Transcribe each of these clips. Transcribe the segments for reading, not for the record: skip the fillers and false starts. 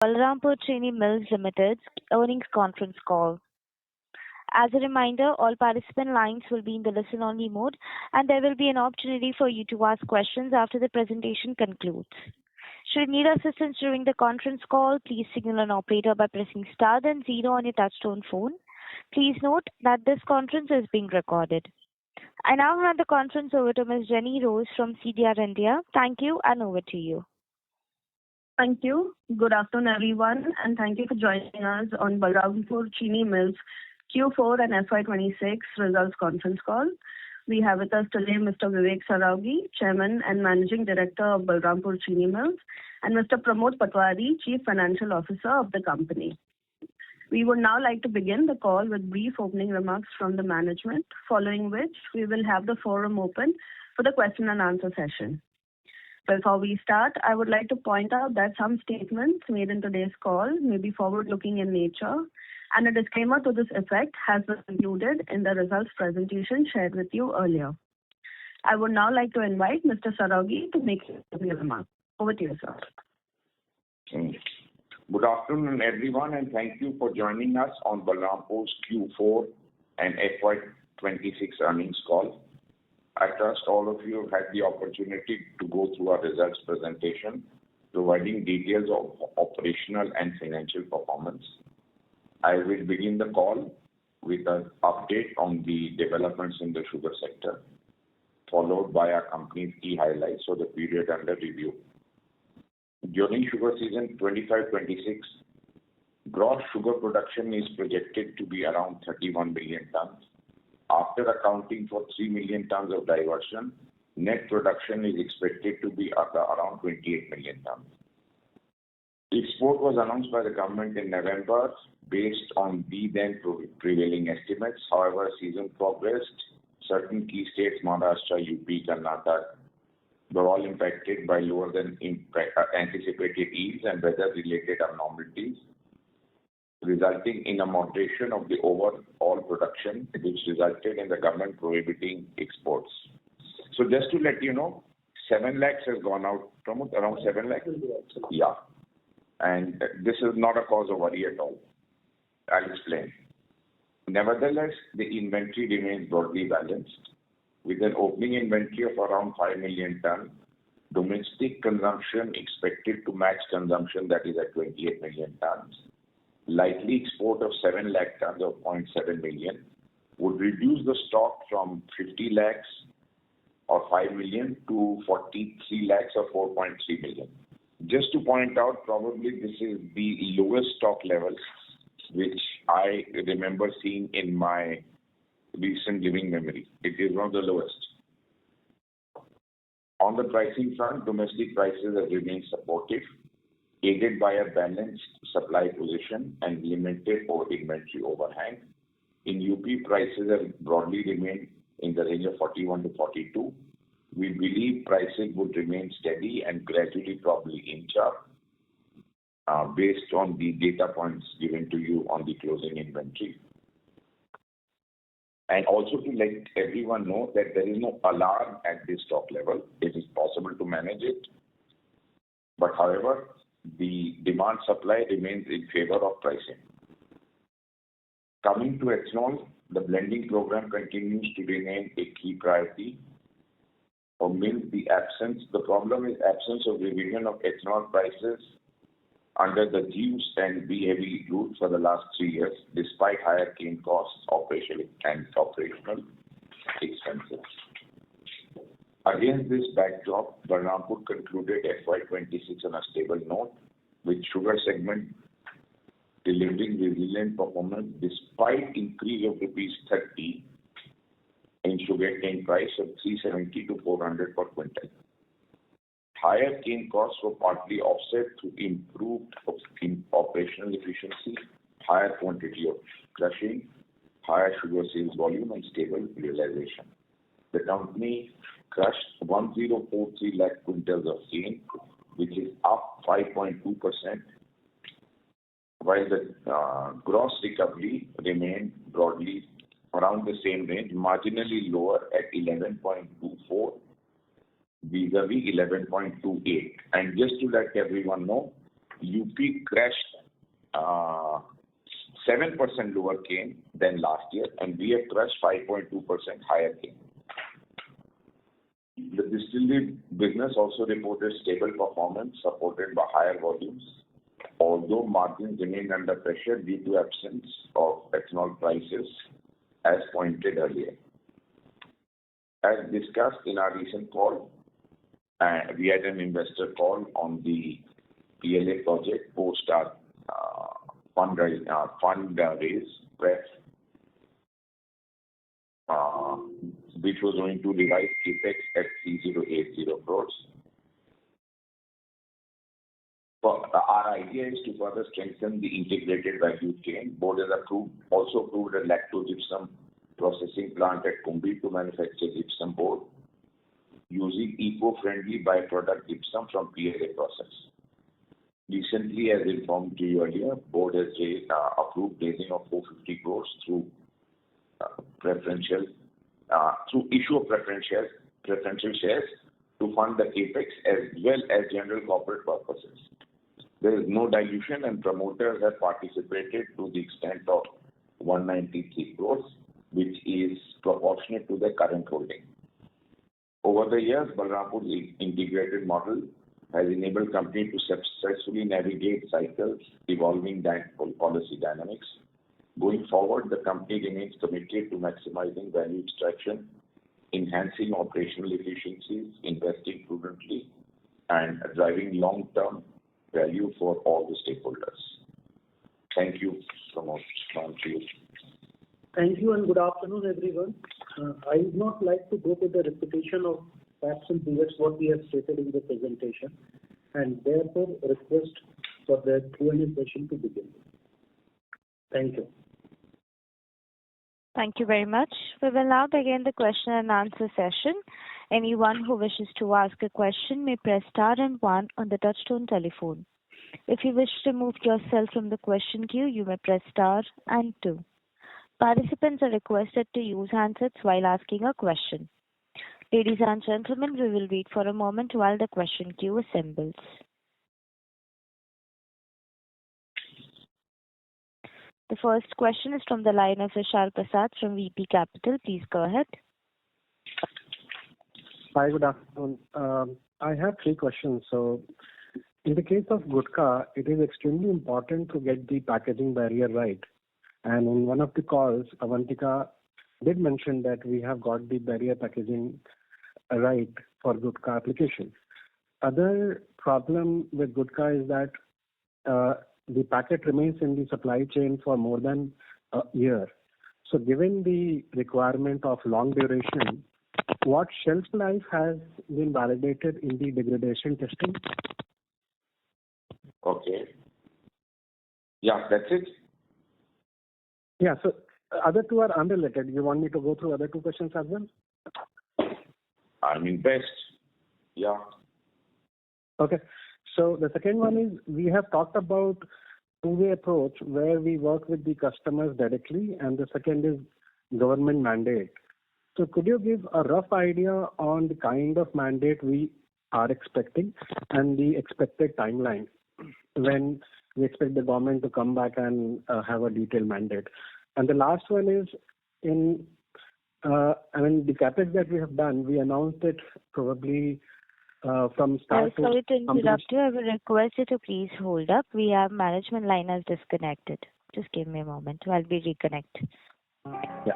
Balrampur Chini Mills Limited's earnings conference call. As a reminder, all participant lines will be in the listen-only mode, and there will be an opportunity for you to ask questions after the presentation concludes. Should you need assistance during the conference call, please signal an operator by pressing star then zero on your touchtone phone. Please note that this conference is being recorded. I now hand the conference over to Ms. Jenny Rose from CDR India. Thank you, and over to you. Thank you. Good afternoon, everyone, and thank you for joining us on Balrampur Chini Mills Q4 and FY26 results conference call. We have with us today Mr. Vivek Saraogi, Chairman and Managing Director of Balrampur Chini Mills, and Mr. Pramod Patwari, Chief Financial Officer of the company. We would now like to begin the call with brief opening remarks from the management, following which we will have the forum open for the question and answer session. Before we start, I would like to point out that some statements made in today's call may be forward-looking in nature, and a disclaimer to this effect has been included in the results presentation shared with you earlier. I would now like to invite Mr. Saraogi to make his remarks. Over to you, sir. Good afternoon, everyone, and thank you for joining us on Balrampur's Q4 and FY26 earnings call. I trust all of you have had the opportunity to go through our results presentation, providing details of operational and financial performance. I will begin the call with an update on the developments in the sugar sector, followed by our company's key highlights for the period under review. During sugar season 25-26, gross sugar production is projected to be around 31 million tons. After accounting for 3 million tons of diversion, net production is expected to be at around 28 million tons. Export was announced by the government in November based on the then prevailing estimates. However, season progressed. Certain key states, Maharashtra, UP, Karnataka, were all impacted by lower than anticipated yields and weather-related abnormalities, resulting in a moderation of the overall production, which resulted in the government prohibiting exports. So just to let you know, 7 lakhs has gone out, from around 7 lakhs? Yeah. And this is not a cause of worry at all. I'll explain. Nevertheless, the inventory remains broadly balanced, with an opening inventory of around 5 million tons. Domestic consumption expected to match consumption, that is at 28 million tons. Likely export of 7 lakh tons of 0.7 million would reduce the stock from 50 lakhs or 5 million to 43 lakhs or 4.3 million. Just to point out, probably this is the lowest stock levels which I remember seeing in my recent living memory. It is one of the lowest. On the pricing front, domestic prices have remained supportive, aided by a balanced supply position and limited inventory overhang. In UP, prices have broadly remained in the range of 41 to 42. We believe prices would remain steady and gradually probably inch up based on the data points given to you on the closing inventory. And also to let everyone know that there is no alarm at this stock level. It is possible to manage it. But however, the demand supply remains in favor of pricing. Coming to ethanol, the blending program continues to remain a key priority. For mills, the problem is absence of revision of ethanol prices under the juice and B-heavy route for the last 3 years, despite higher cane costs, operational expenses. Against this backdrop, Balrampur concluded FY26 on a stable note, with sugar segment delivering resilient performance despite increase of rupees 30 in sugarcane price of 370 to 400 per quintal. Higher cane costs were partly offset through improved operational efficiency, higher quantity of crushing, higher sugar sales volume, and stable realization. The company crushed 1043 lakh quintals of cane, which is up 5.2%, while the gross recovery remained broadly around the same range, marginally lower at 11.24 vis-a-vis 11.28. And just to let everyone know, UP crashed 7% lower cane than last year, and we have crushed 5.2% higher cane. The distillery business also reported stable performance supported by higher volumes, although margins remained under pressure due to absence of ethanol prices, as pointed earlier. As discussed in our recent call, we had an investor call on the PLA project post our fund raise press, which was going to revise capex at 3080 crores. Our idea is to further strengthen the integrated value chain. Board has also approved a lactose gypsum processing plant at Kumbi to manufacture gypsum board using eco-friendly byproduct gypsum from PLA process. Recently, as informed to you earlier, board has approved raising of 450 crores through issue of preferential shares to fund the capex as well as general corporate purposes. There is no dilution, and promoters have participated to the extent of 193 crores, which is proportionate to their current holding. Over the years, Balrampur's integrated model has enabled company to successfully navigate cycles, evolving policy dynamics. Going forward, the company remains committed to maximizing value extraction, enhancing operational efficiencies, investing prudently, and driving long-term value for all the stakeholders. Thank you so much. Thank you and good afternoon, everyone. I would not like to go to the repetition of facts and figures what we have stated in the presentation, and therefore request for the Q&A session to begin. Thank you. Thank you very much. We will now begin the question and answer session. Anyone who wishes to ask a question may press star and 1 on the touchtone telephone. If you wish to remove yourself from the question queue, you may press star and 2. Participants are requested to use handsets while asking a question. Ladies and gentlemen, we will wait for a moment while the question queue assembles. The first question is from the line of Vishal Prasad from VP Capital. Please go ahead. Hi, good afternoon. I have 3 questions. So, in the case of Gutka, it is extremely important to get the packaging barrier right. And in one of the calls, Avantika did mention that we have got the barrier packaging right for Gutka application. Other problem with Gutka is that the packet remains in the supply chain for more than a year. So given the requirement of long duration, what shelf life has been validated in the degradation testing? Okay. Yeah, that's it. Yeah, so other 2 are unrelated. You want me to go through other 2 questions as well? I mean, best. Yeah. Okay. So the second one is we have talked about 2-way approach where we work with the customers directly, and the second is government mandate. So could you give a rough idea on the kind of mandate we are expecting and the expected timeline when we expect the government to come back and have a detailed mandate? And the last one is the capex that we have done, we announced it probably from start to... Sorry to interrupt you. I will request you to please hold up. We have management line has disconnected. Just give me a moment while we reconnect. Yeah.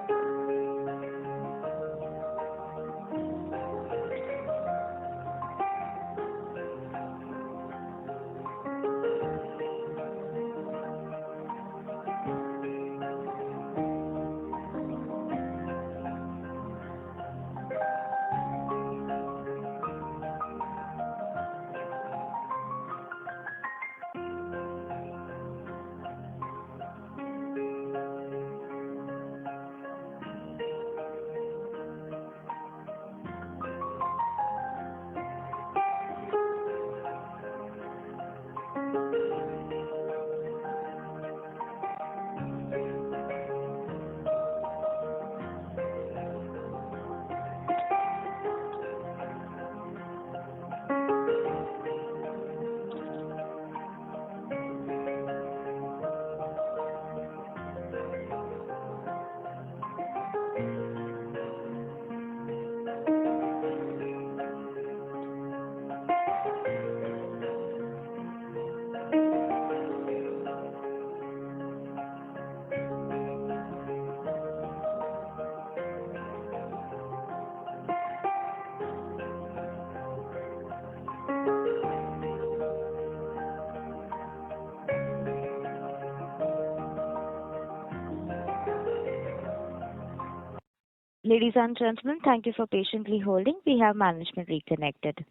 Ladies and gentlemen, thank you for patiently holding. We have management reconnected.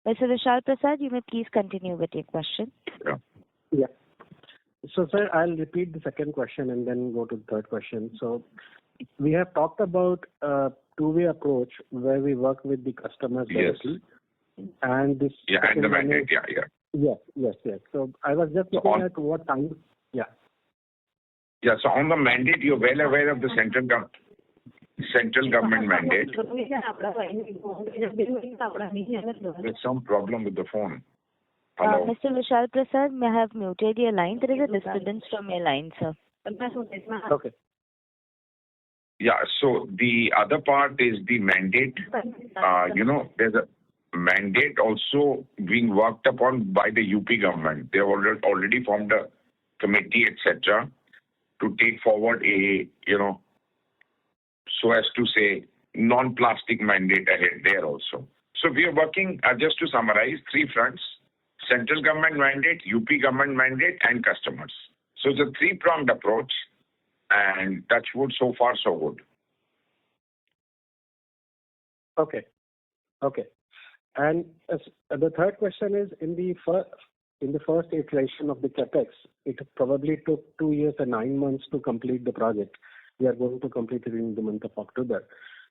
Mr. Vishal Prasad, you may please continue with your question. Yeah. So, sir, I'll repeat the second question and then go to the third question. So, we have talked about a two-way approach where we work with the customers directly. And this. Yeah, and the mandate. Yes. So, I was just looking at what time. Yeah. Yeah, so on the mandate, you're well aware of the central government mandate. There's some problem with the phone. Hello. Mr. Vishal Prasad, may I have muted your line? There is a disturbance from your line, sir. Okay. Yeah, so the other part is the mandate. There's a mandate also being worked upon by the UP government. They have already formed a committee, etc., to take forward a, so as to say, non-plastic mandate ahead there also. So we are working, just to summarize, three fronts: central government mandate, UP government mandate, and customers. So it's a three-pronged approach, and touch wood, so far so good. Okay. And the third question is, in the first iteration of the capex, it probably took 2 years and 9 months to complete the project. We are going to complete it in the month of October.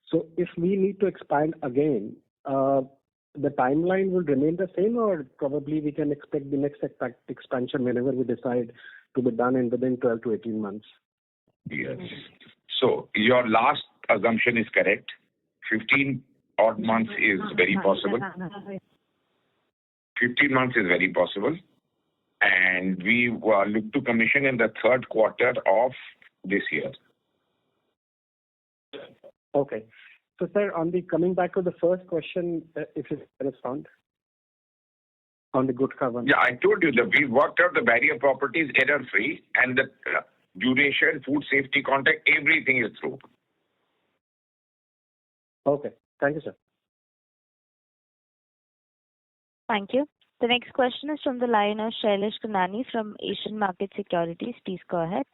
So if we need to expand again, the timeline will remain the same, or probably we can expect the next expansion whenever we decide to be done within 12 to 18 months? Yes. So your last assumption is correct. 15 odd months is very possible. 15 months is very possible. And we look to commission in the third quarter of this year. Okay. So, sir, coming back to the first question, if you respond on the Gutka one. Yeah, I told you that we worked out the barrier properties error-free, and the duration, food safety contact, everything is through. Okay. Thank you, sir. Thank you. The next question is from the line of Shailesh Kanani from Asian Market Securities. Please go ahead.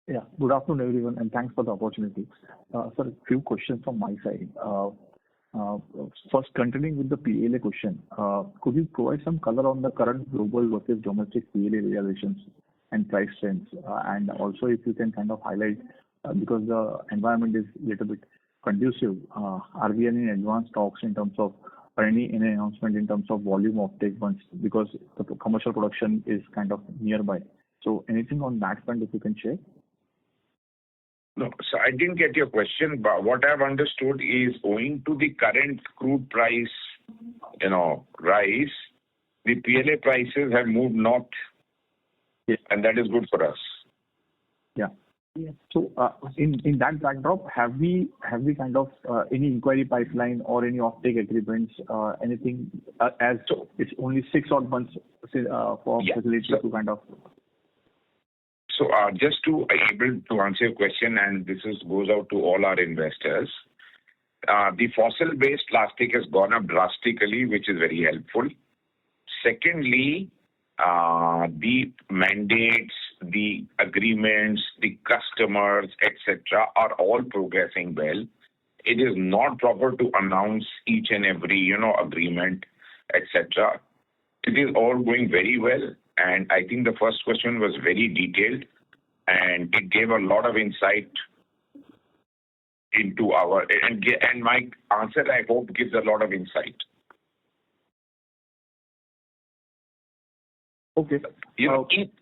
Yeah. Good afternoon, everyone, and thanks for the opportunity. Sir, a few questions from my side. First, continuing with the PLA question, could you provide some color on the current global versus domestic PLA realizations and price trends? And also, if you can kind of highlight, because the environment is a little bit conducive, are we in advanced talks in terms of, or any announcement in terms of volume offtake once, because the commercial production is kind of nearby? So anything on that front, if you can share? No, so I didn't get your question, but what I've understood is, owing to the current crude price, rise, the PLA prices have moved north, and that is good for us. Yeah. So in that backdrop, have we kind of any inquiry pipeline or any offtake agreements, anything, as it's only 6 odd months for facility to kind of. So just to able to answer your question, and this goes out to all our investors, the fossil-based plastic has gone up drastically, which is very helpful. Secondly, the mandates, the agreements, the customers, etc., are all progressing well. It is not proper to announce each and every, agreement, etc. It is all going very well. And I think the first question was very detailed, and it gave a lot of insight into and my answer, I hope, gives a lot of insight. Okay.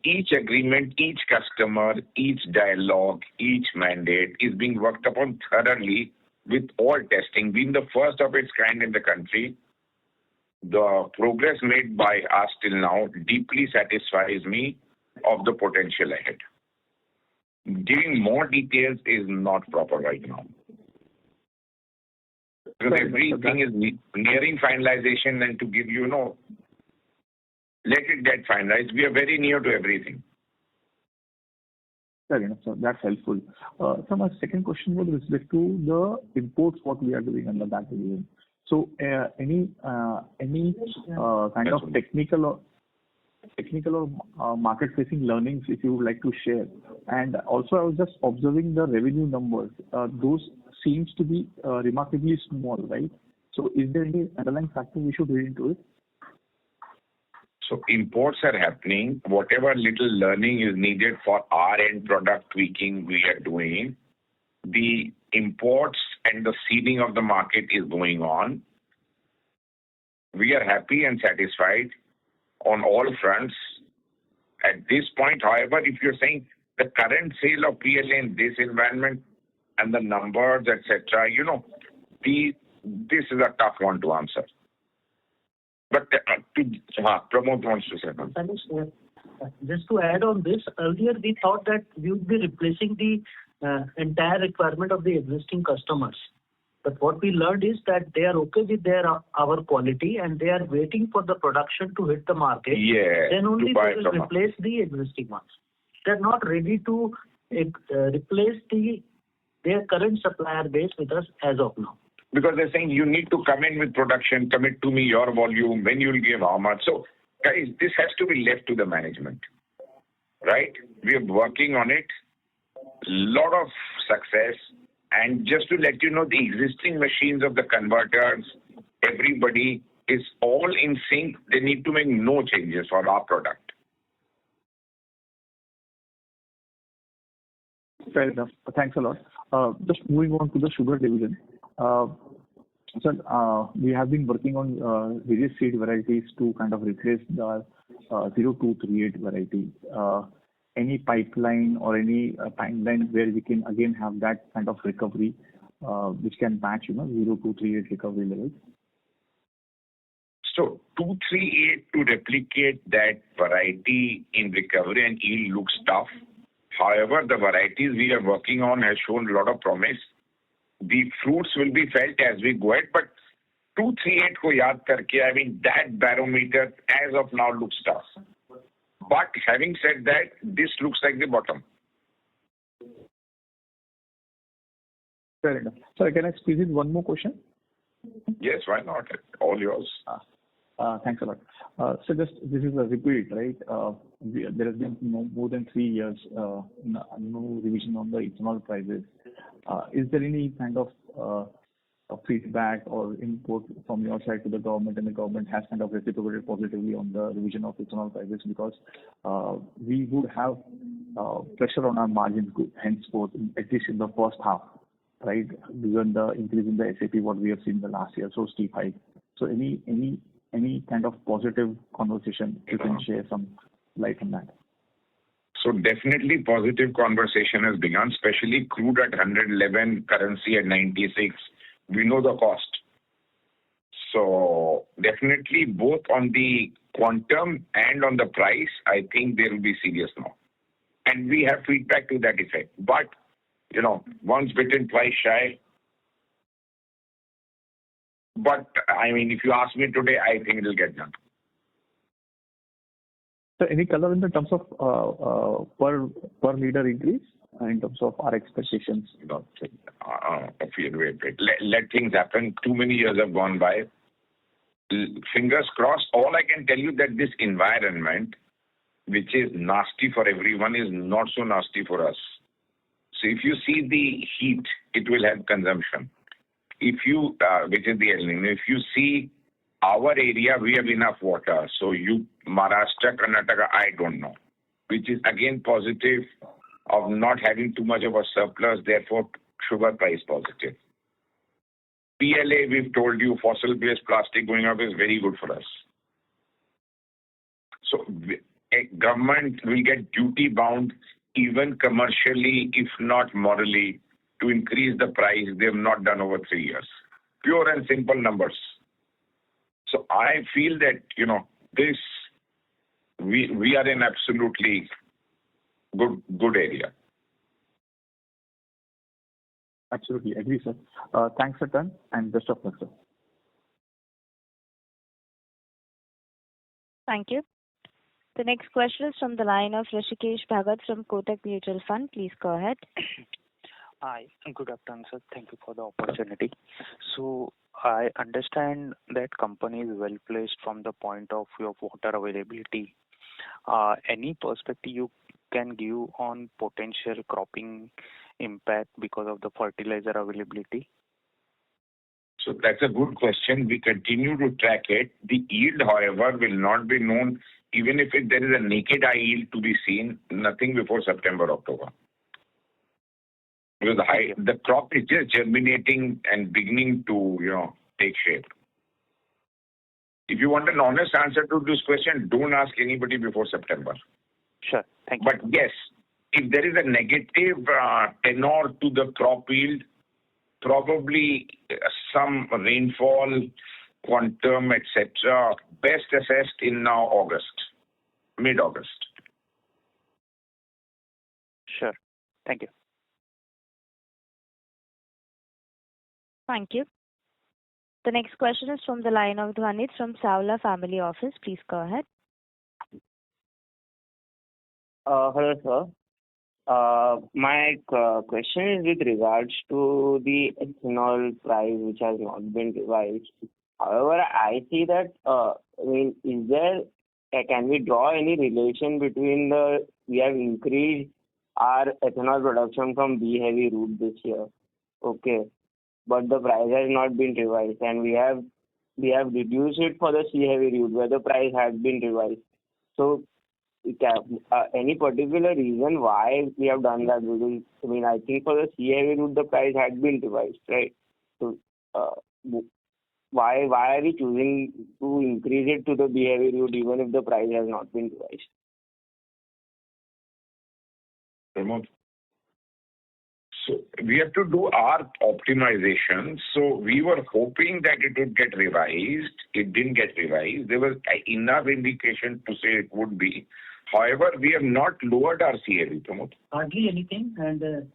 Each agreement, each customer, each dialogue, each mandate is being worked upon thoroughly with all testing, being the first of its kind in the country. The progress made by us till now deeply satisfies me of the potential ahead. Giving more details is not proper right now. Because everything is nearing finalization, and to give let it get finalized. We are very near to everything. Fair enough, sir. That's helpful. So my second question was with respect to the imports, what we are doing under that division. So any kind of technical technical or market-facing learnings if you would like to share? And also, I was just observing the revenue numbers. Those seems to be remarkably small, right? So is there any underlying factor we should read into it? So imports are happening. Whatever little learning is needed for our end product tweaking we are doing. The imports and the seeding of the market is going on. We are happy and satisfied on all fronts. At this point, however, if you're saying the current sale of PLA in this environment and the numbers, etc., this is a tough one to answer. But Pramod wants to say something. Just to add on this, earlier we thought that we would be replacing the entire requirement of the existing customers. But what we learned is that they are okay with our quality and they are waiting for the production to hit the market. Yeah, then only they will replace the existing ones. They're not ready to replace their current supplier base with us as of now. Because they're saying you need to come in with production, commit to me your volume, when you'll give how much. So, guys, this has to be left to the management, right? We are working on it. Lot of success. And just to let you know, the existing machines of the converters, everybody is all in sync. They need to make no changes for our product. Fair enough. Thanks a lot. Just moving on to the sugar division. Sir, we have been working on various seed varieties to kind of replace the 0238 variety. Any pipeline or any timeline where we can again have that kind of recovery, which can match, 0238 recovery levels? So 238 to replicate that variety in recovery and yield looks tough. However, the varieties we are working on has shown a lot of promise. The fruits will be felt as we go ahead, but 238 ko yaad karke, that barometer as of now looks tough. But having said that, this looks like the bottom. Fair enough. Sir, can I squeeze in one more question? Yes, why not? All yours. Thanks a lot. So this is a repeat, right? There has been more than 3 years, no revision on the ethanol prices. Is there any kind of feedback or input from your side to the government, and the government has kind of reciprocated positively on the revision of ethanol prices, because we would have pressure on our margins henceforth, at least in the first half, right? Given the increase in the SAP, what we have seen the last year, so steep hike. So any kind of positive conversation you can share some light on that? So definitely positive conversation has begun, especially crude at 111, currency at 96. We know the cost. So definitely both on the quantum and on the price, I think there will be serious now. And we have feedback to that effect. But, once bitten, twice shy. But, if you ask me today, I think it will get done. So any color in the terms of per liter increase in terms of our expectations? Wait. Let things happen. Too many years have gone by. Fingers crossed. All I can tell you that this environment, which is nasty for everyone, is not so nasty for us. So if you see the heat, it will have consumption. If you, which is the El Nino, if you see our area, we have enough water. So Maharashtra, Karnataka, I don't know. Which is again positive of not having too much of a surplus, therefore sugar price positive. PLA, we've told you, fossil-based plastic going up is very good for us. So a government will get duty-bound, even commercially, if not morally, to increase the price they have not done over 3 years. Pure and simple numbers. So I feel that, this, we are in absolutely good area. Absolutely. Agree, sir. Thanks a ton and best of luck, sir. Thank you. The next question is from the line of Rishikesh Bhagat from Kotak Mutual Fund. Please go ahead. Hi, good afternoon, sir. Thank you for the opportunity. So I understand that company is well placed from the point of view of water availability. Any perspective you can give on potential cropping impact because of the fertilizer availability? So that's a good question. We continue to track it. The yield, however, will not be known, even if there is a naked eye yield to be seen, nothing before September, October. Because the crop is just germinating and beginning to, take shape. If you want an honest answer to this question, don't ask anybody before September. Sure. Thank you. But yes, if there is a negative tenor to the crop yield, probably some rainfall, quantum, etc., best assessed in now August, mid-August. Sure. Thank you. Thank you. The next question is from the line of Dhwanit from Savla Family Office. Please go ahead. Hello, sir. My question is with regards to the ethanol price, which has not been revised. However, I see that, is there, can we draw any relation between we have increased our ethanol production from B-heavy route this year, okay, but the price has not been revised, and we have reduced it for the C-heavy route where the price has been revised. So, any particular reason why we have done that? Because I think for the C-heavy route the price had been revised, right? So, why are we choosing to increase it to the B-heavy route even if the price has not been revised? Pramod? So we have to do our optimization. So we were hoping that it would get revised. It didn't get revised. There was enough indication to say it would be. However, we have not lowered our CAV, Pramod. Hardly anything. And the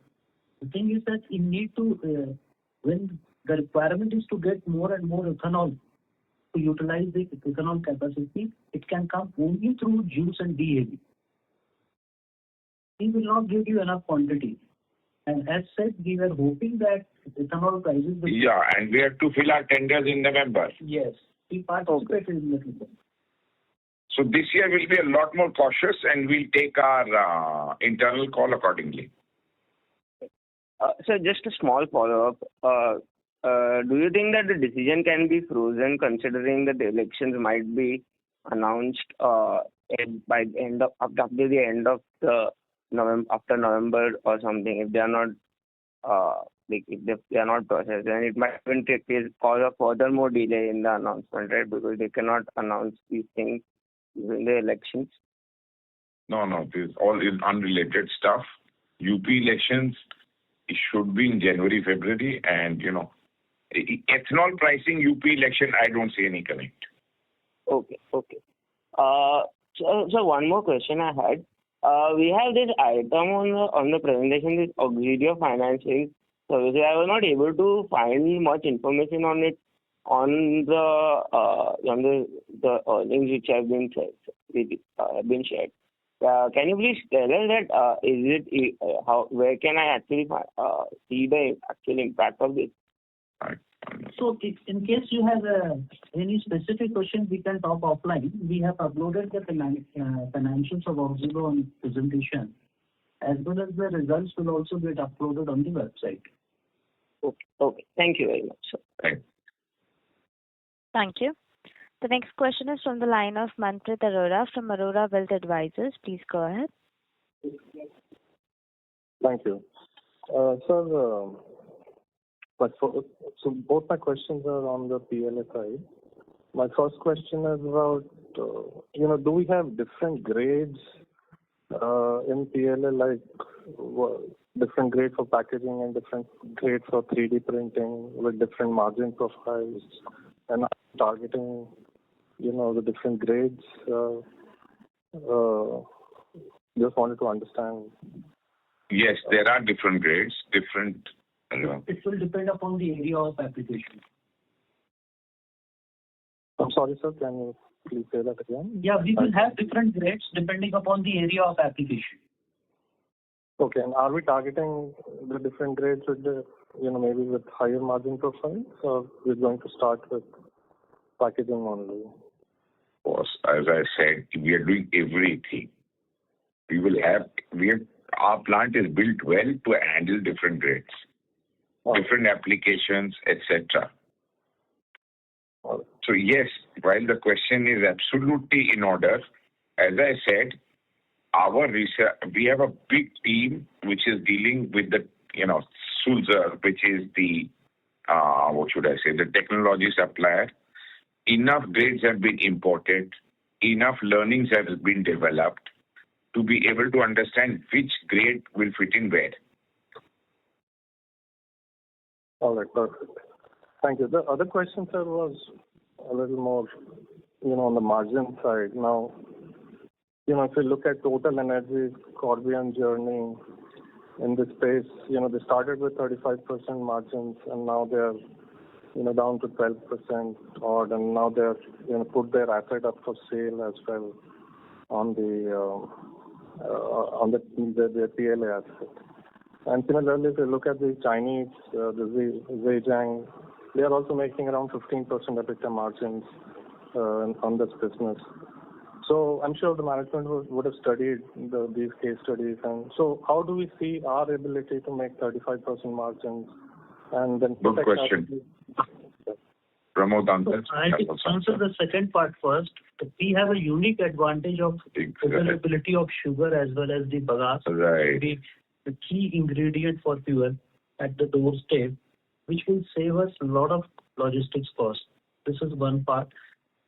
thing is that you need to, when the requirement is to get more and more ethanol to utilize the ethanol capacity, it can come only through juice and DAP. He will not give you enough quantity. And as said, we were hoping that ethanol prices will... Yeah, and we have to fill our tenders in November. Yes, we participated in the tender. So this year we'll be a lot more cautious and we'll take our internal call accordingly. So just a small follow-up. Do you think that the decision can be frozen considering that the elections might be announced by the end of after the end of the after November or something? If they are not if they are not processed, then it might even cause a further delay in the announcement, right? Because they cannot announce these things during the elections. No, this all is unrelated stuff. UP elections, it should be in January, February, and ethanol pricing UP election, I don't see any connect. Okay. So one more question I had. We have this item on the presentation, this auxiliary of financing services. I was not able to find much information on it on the earnings which have been shared. Can you please tell us that where can I actually see the actual impact of this? So in case you have any specific questions, we can talk offline. We have uploaded the financials of Auxilo on presentation, as well as the results will also get uploaded on the website. Okay. Thank you very much, sir. Thanks. Thank you. The next question is from the line of Manpreet Arora from Arora Wealth Advisors. Please go ahead. Thank you. Sir, so both my questions are on the PLA side. My first question is about, do we have different grades in PLA, like different grade for packaging and different grade for 3D printing with different margin profiles, and targeting, the different grades? Just wanted to understand. Yes, there are different grades, different. It will depend upon the area of application. I'm sorry, sir. Can you please say that again? Yeah, we will have different grades depending upon the area of application. Okay, and are we targeting the different grades with maybe with higher margin profiles, or we're going to start with packaging only? course. As I said, we are doing everything. Our plant is built well to handle different grades, different applications, etc. So yes, while the question is absolutely in order, as I said, our research, we have a big team which is dealing with the, Sulzer, which is the, the technology supplier. Enough grades have been imported, enough learnings have been developed to be able to understand which grade will fit in where. All right, perfect. Thank you. The other question, sir, was a little more, on the margin side. Now, if you look at Total Energy's Corbion journey in this space, they started with 35% margins and now they're, down to 12% odd, and now they're, put their asset up for sale as well on the PLA asset. And similarly, if you look at the Chinese, the Zhejiang, they are also making around 15% EBITDA margins on this business. So I'm sure the management would have studied these case studies. And so how do we see our ability to make 35% margins and then good question. Pramod, answer. I'll answer the second part first. We have a unique advantage of availability of sugar as well as the bagasse. Right. The key ingredient for fuel at the doorstep, which will save us a lot of logistics costs. This is one part.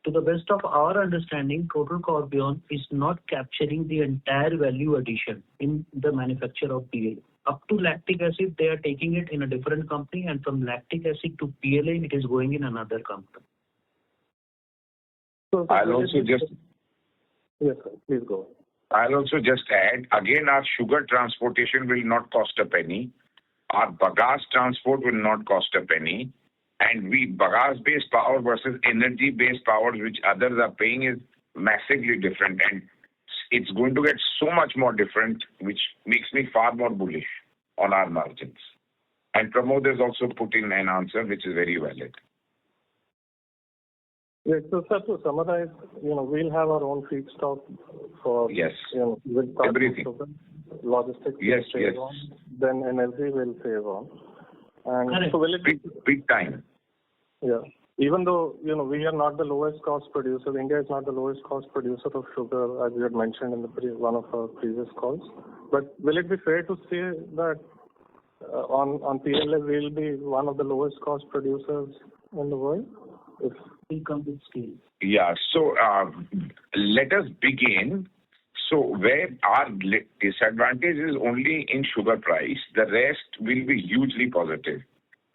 To the best of our understanding, Total Corbion is not capturing the entire value addition in the manufacture of PLA. Up to lactic acid, they are taking it in a different company, and from lactic acid to PLA, it is going in another company. So I'll also just... Yes, sir. Please go. I'll also just add, again, our sugar transportation will not cost a penny. Our bagasse transport will not cost a penny. And bagasse-based power versus energy-based power, which others are paying, is massively different. And it's going to get so much more different, which makes me far more bullish on our margins. And Pramod has also put in an answer, which is very valid. Yes, so sir, to summarize, we'll have our own feedstock for with everything. Logistics yes. On, then energy will save on. And so will it big time. Yeah. Even though, we are not the lowest cost producer, India is not the lowest cost producer of sugar, as you had mentioned in one of our previous calls. But will it be fair to say that on PLA we'll be one of the lowest cost producers in the world if we come with scale? Yeah. So let us begin. So where our disadvantage is only in sugar price, the rest will be hugely positive.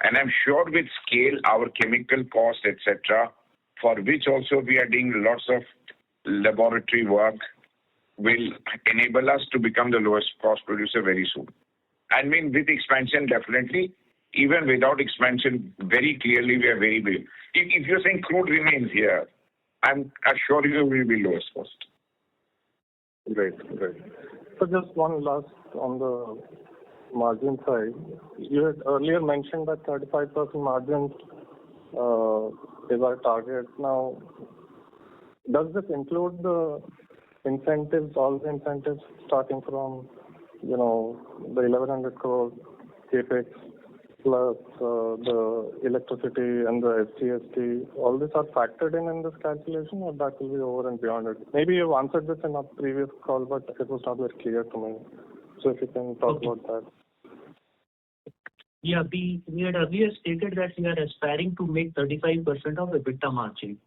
And I'm sure with scale, our chemical cost, etc., for which also we are doing lots of laboratory work, will enable us to become the lowest cost producer very soon. I mean, with expansion, definitely. Even without expansion, very clearly we are very big. If you're saying crude remains here, I'm sure you will be lowest cost. Great. So just one last on the margin side. You had earlier mentioned that 35% margins is our target. Now, does this include the incentives, all the incentives starting from, the 1,100 crore capex plus the electricity and the SGST, all these are factored in this calculation, or that will be over and beyond it? Maybe you've answered this in a previous call, but it was not very clear to me. So if you can talk about that. Yeah, we had earlier stated that we are aspiring to make 35% of EBITDA margin.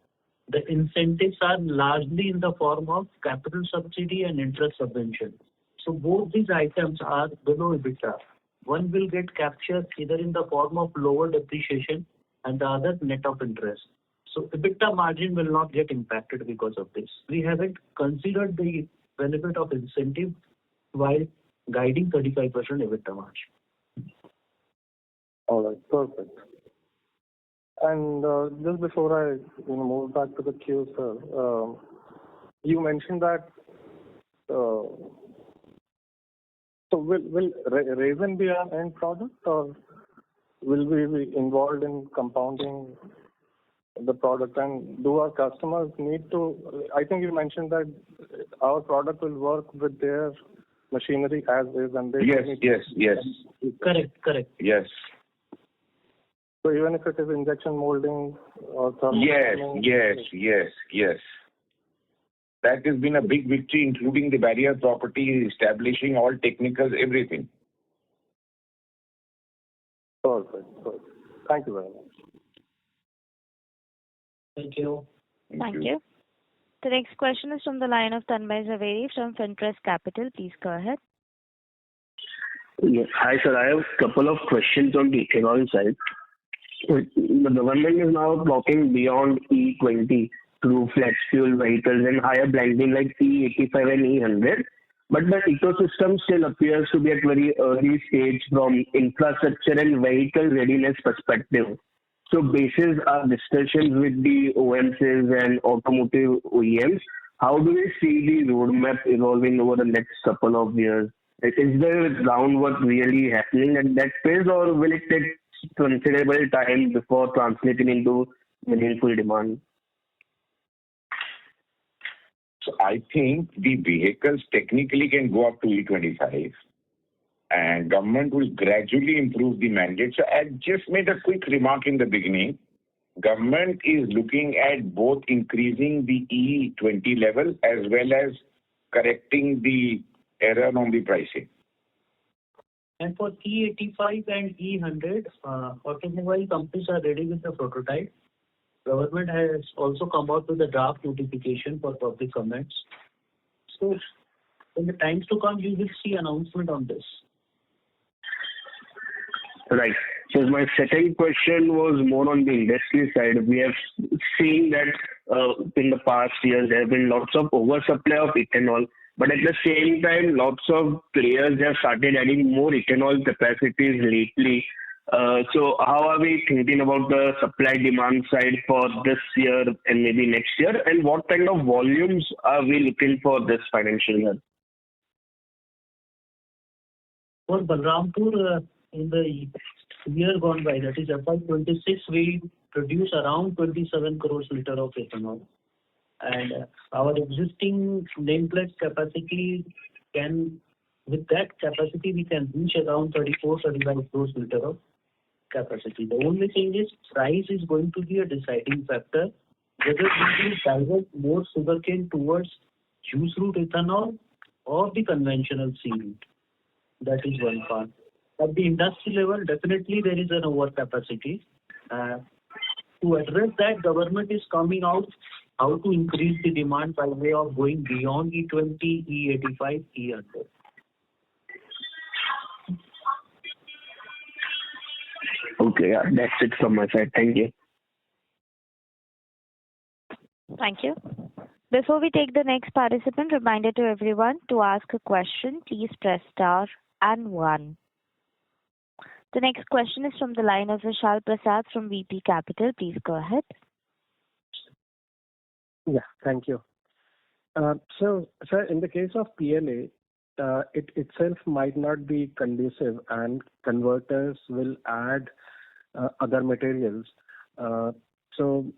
The incentives are largely in the form of capital subsidy and interest subvention. So both these items are below EBITDA. One will get captured either in the form of lower depreciation and the other net of interest. So EBITDA margin will not get impacted because of this. We haven't considered the benefit of incentive while guiding 35% EBITDA margin. All right, perfect. And just before I move back to the queue, sir, you mentioned that so will resin be our end product, or will we be involved in compounding the product, and do our customers need to, I think you mentioned that our product will work with their machinery as is, and they Yes. Correct. Yes. So even if it is injection molding or some... Yes. That has been a big victory, including the barrier property, establishing all technicals, everything. Perfect. Thank you very much. Thank you. Thank you. The next question is from the line of Tanmay Zaveri from Finterest Capital. Please go ahead. Yes. Hi, sir. I have a couple of questions on the ethanol side. The government is now talking beyond E20 through flex fuel vehicles and higher blending like E85 and E100. But the ecosystem still appears to be at very early stage from infrastructure and vehicle readiness perspective. So basis our discussions with the OMCs and automotive OEMs, how do we see the roadmap evolving over the next couple of years? Is there groundwork really happening at that phase, or will it take considerable time before translating into meaningful demand? So I think the vehicles technically can go up to E25, and government will gradually improve the mandate. So I just made a quick remark in the beginning. Government is looking at both increasing the E20 level as well as correcting the error on the pricing. And for E85 and E100, automobile companies are ready with the prototype. Government has also come out with a draft notification for public comments. So in the times to come, you will see announcement on this. Right. So my second question was more on the industry side. We have seen that in the past years there have been lots of oversupply of ethanol, but at the same time, lots of players have started adding more ethanol capacities lately. So how are we thinking about the supply-demand side for this year and maybe next year? And what kind of volumes are we looking for this financial year? For Balrampur, in the year gone by, that is FY26, we produce around 27 crores liter of ethanol. And our existing nameplate capacity with that capacity, we can reach around 34-35 crores liter of capacity. The only thing is price is going to be a deciding factor. Whether we will divert more sugarcane towards juice route ethanol or the conventional C route. That is one part. At the industry level, definitely there is an overcapacity. To address that, government is coming out how to increase the demand by way of going beyond E20, E85, E100. Okay, yeah, that's it from my side. Thank you. Thank you. Before we take the next participant, reminder to everyone to ask a question, please press star and 1. The next question is from the line of Vishal Prasad from VP Capital. Please go ahead. Yeah, thank you. So, sir, in the case of PLA, it itself might not be conducive, and converters will add other materials. So,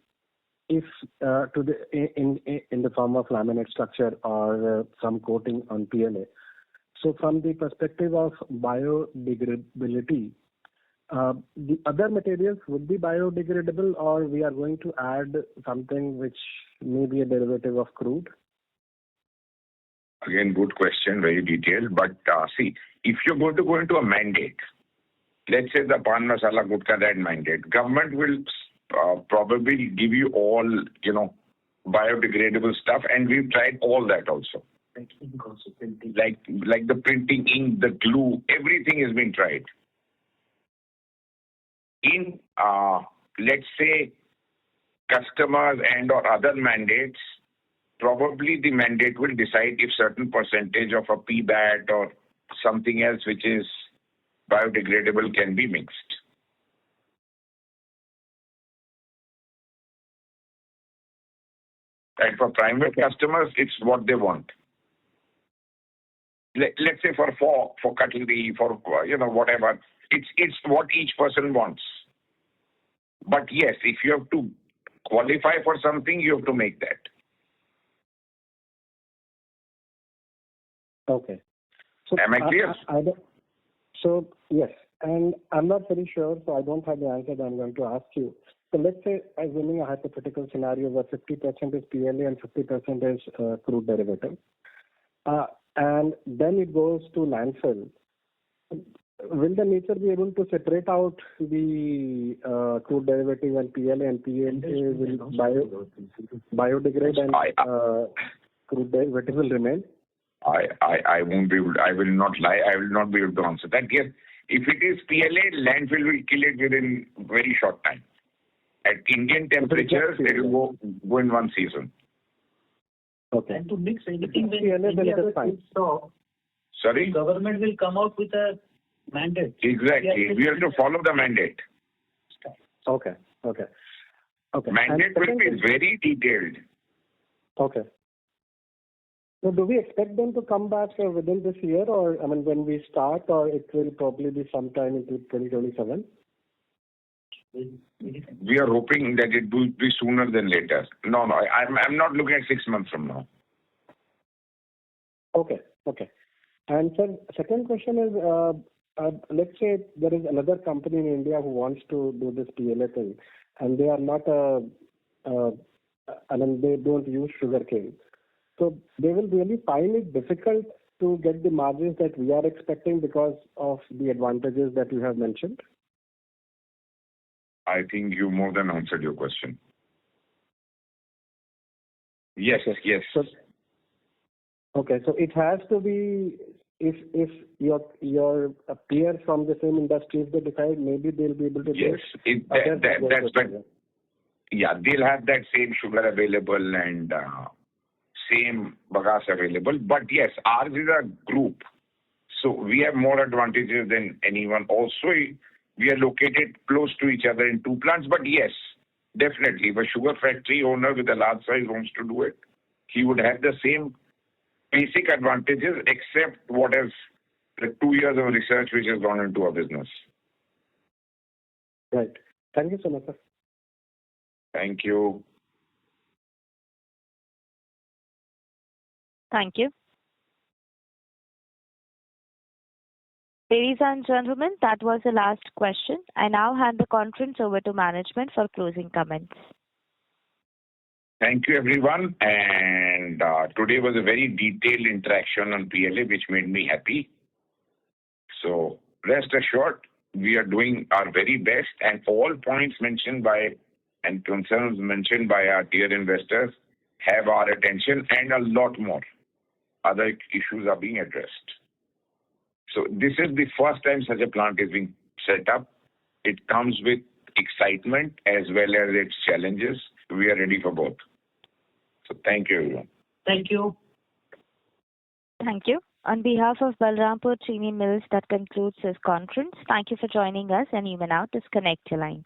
if in the form of laminate structure or some coating on PLA. So, from the perspective of biodegradability, the other materials would be biodegradable, or we are going to add something which may be a derivative of crude? Again, good question, very detailed. But see, if you're going to go into a mandate, let's say the pan masala gutka, that mandate, government will probably give you all, biodegradable stuff, and we've tried all that also. Like the printing ink, the glue, everything has been tried. In, let's say, customers and or other mandates, probably the mandate will decide if certain percentage of a PBAT or something else which is biodegradable can be mixed. And for private customers, it's what they want. Let's say for cutlery, for whatever, it's what each person wants. But yes, if you have to qualify for something, you have to make that. Okay. So Am I clear? So yes, and I'm not very sure, so I don't have the answer that I'm going to ask you. So let's say, assuming a hypothetical scenario where 50% is PLA and 50% is crude derivative, and then it goes to landfill. Will the nature be able to separate out the crude derivative and PLA will biodegrade and crude derivative will remain? I won't be able to, I will not lie. I will not be able to answer that. Yes, if it is PLA, landfill will kill it within very short time. At Indian temperatures, it will go in one season. Okay. And to mix anything with PLA, then it is fine. Stop, Sorry? government will come out with a mandate. Exactly. We have to follow the mandate. Okay. Mandate will be very detailed. Okay. So do we expect them to come back within this year, or I mean, when we start, or it will probably be sometime into 2027? We are hoping that it will be sooner than later. No, I'm not looking at 6 months from now. Okay. And sir, second question is, let's say there is another company in India who wants to do this PLA thing, and they are not they don't use sugarcane. So they will really find it difficult to get the margins that we are expecting because of the advantages that you have mentioned? I think you more than answered your question. Yes. Okay, so it has to be, if your peers from the same industry, if they decide, maybe they'll be able to do it. That's better. Yeah, they'll have that same sugar available and same bagasse available. But yes, ours is a group. So we have more advantages than anyone. Also, we are located close to each other in two plants. But yes, definitely, if a sugar factory owner with a large size wants to do it, he would have the same basic advantages, except what is the 2 years of research which has gone into our business. Right. Thank you so much, sir. Thank you. Thank you. Ladies and gentlemen, that was the last question. I now hand the conference over to management for closing comments. Thank you, everyone. And today was a very detailed interaction on PLA, which made me happy. So rest assured, we are doing our very best, and all points mentioned by and concerns mentioned by our dear investors have our attention, and a lot more other issues are being addressed. So this is the first time such a plant is being set up. It comes with excitement as well as its challenges. We are ready for both. So thank you, everyone. Thank you. Thank you. On behalf of Balrampur Chini Mills, that concludes this conference. Thank you for joining us, and you may now disconnect your lines.